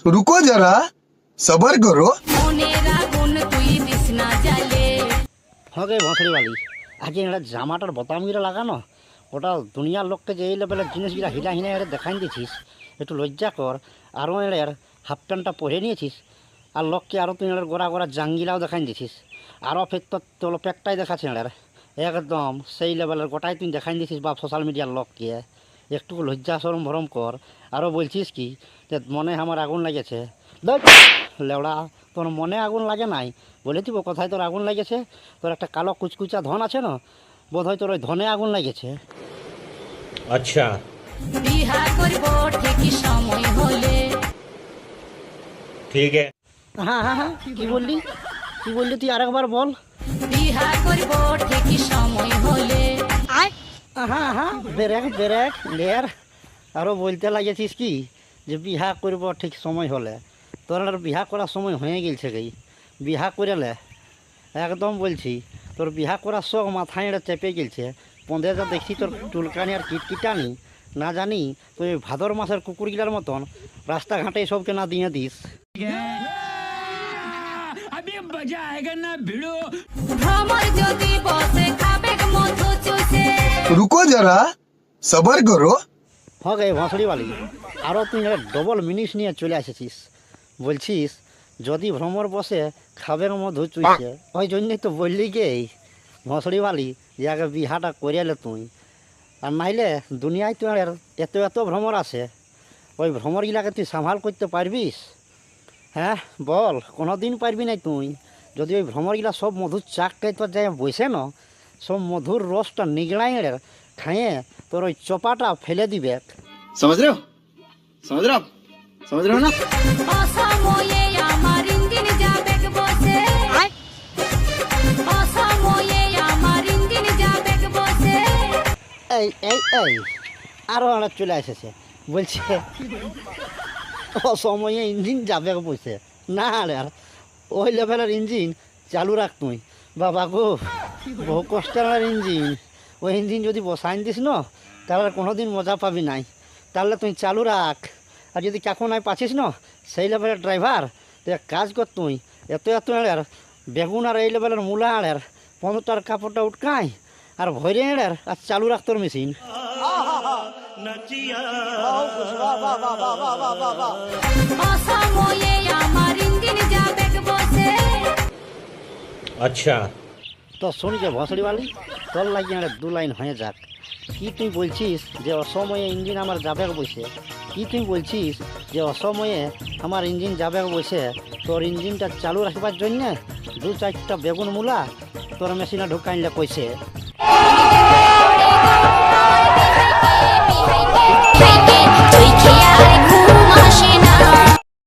रुको जरा सबर करो। হগে ভঁসড়িওয়ালি আগে এটা জামাটার বোতামগুলো লাগানো ওটা দুনিয়ার লোককে যে এই লেভেলের জিনিসগুলো হিলা হিলা এড়ে দেখাই দিছিস একটু লজ্জা কর। আরও এড়ের হাফ প্যান্টটা পরে নিয়েছিস আর লোককে আরও তুই এড়ের গোড়া গোড়া জাঙ্গিলাও দেখাই দিছিস আরও ফের তোর তোর প্যাকটাই দেখাচ্ছে এড়ের একদম সেই লেভেলের গোটাই তুই দেখাই দিছিস বা সোশ্যাল মিডিয়ার লোককে একটু লজ্জা সরম ভরম কর। আরও বলছিস কি যে মনে আমার আগুন লেগেছে লেওড়া তোর মনে আগুন লাগে নাই বলে দিব কোথায় তোর আগুন লেগেছে। তোর একটা কালো কুচকুচা ধন আছে না বোধ হয় তোর ওই ধনে আগুন লেগেছে। আচ্ছা ঠিক আছে। হ্যাঁ হ্যাঁ হ্যাঁ কি বললি তুই আরেকবার বল। হ্যাঁ হ্যাঁ ব্রেক লেয়ার আরও বলতে লাগেছিস কি যে বিহা করব ঠিক সময় হলে। তোর আর বিহা করার সময় হয়ে গেছে কি বিহা করেলে একদম বলছি তোর বিহা করার শখ মাথায় এটা চেপে গেছে। পঁধেটা দেখছি তোর চুলকানি আর কিটকিটানি না জানি তুই ভাদর মাসের কুকুরগুলার মতন রাস্তাঘাটে সবকে না দিয়ে দিস। रुको जरा सबर करो। হগে ভঁসড়িওয়ালি আরও তুই ডবল মিনিট নিয়ে চলে এসেছিস বলছিস যদি ভ্রমর বসে খাবের মধু চুইছে ওই জন্যই তো বললি গে ভঁসড়িওয়ালি যে আগে বিহাটা করিয়ালে তুই আর নাইলে দুনিয়ায় তুই এত এত ভ্রমর আছে ওই ভ্রমরগুলাকে তুই সামাল করতে পারবিস? হ্যাঁ বল কোনো দিন পারবি না তুই। যদি ওই ভ্রমরগুলা সব মধুর চাকটাই তোর যায় বসে না সব মধুর রসটা নিগড়াই খাইয়ে তোর ওই চপাটা ফেলে দিবে। समझ रहे हो ना? এই এই এই আরও অনেক চলে এসেছে বলছে অসময়ে ইঞ্জিন যাবে বসে না আর ওই লেভেলের ইঞ্জিন চালু রাখ তুই। বাবা গো বহু কষ্টের ইঞ্জিন ওই ইঞ্জিন যদি বসাই দিস না তাহলে কোনো দিন মজা পাবি নাই। তাহলে তুই চালু রাখ আর যদি কাকু নাই পাচ্ছিস না সেই লেভেলের ড্রাইভার তো এক কাজ কর তুই এত এত এড়ের বেগুন আর এই লেভেলের মূলা এড়ের 15টার কাপড়টা উটকাই আর ভরে এড়ের আর চালু রাখ তোর মেশিন। আচ্ছা তো শুনছে ভঁসড়িওয়ালি তোর লাগিয়ে দু লাইন হয়ে যাক। কি তুই বলছিস যে অসময়ে ইঞ্জিন আমার যাবে বসে? কি তুই বলছিস যে অসময়ে আমার ইঞ্জিন যাবে বসে? তোর ইঞ্জিনটা চালু রাখবার জন্যে 2-4টা বেগুন মূলা তোর মেশিনে ঢুকাইলে কইছে।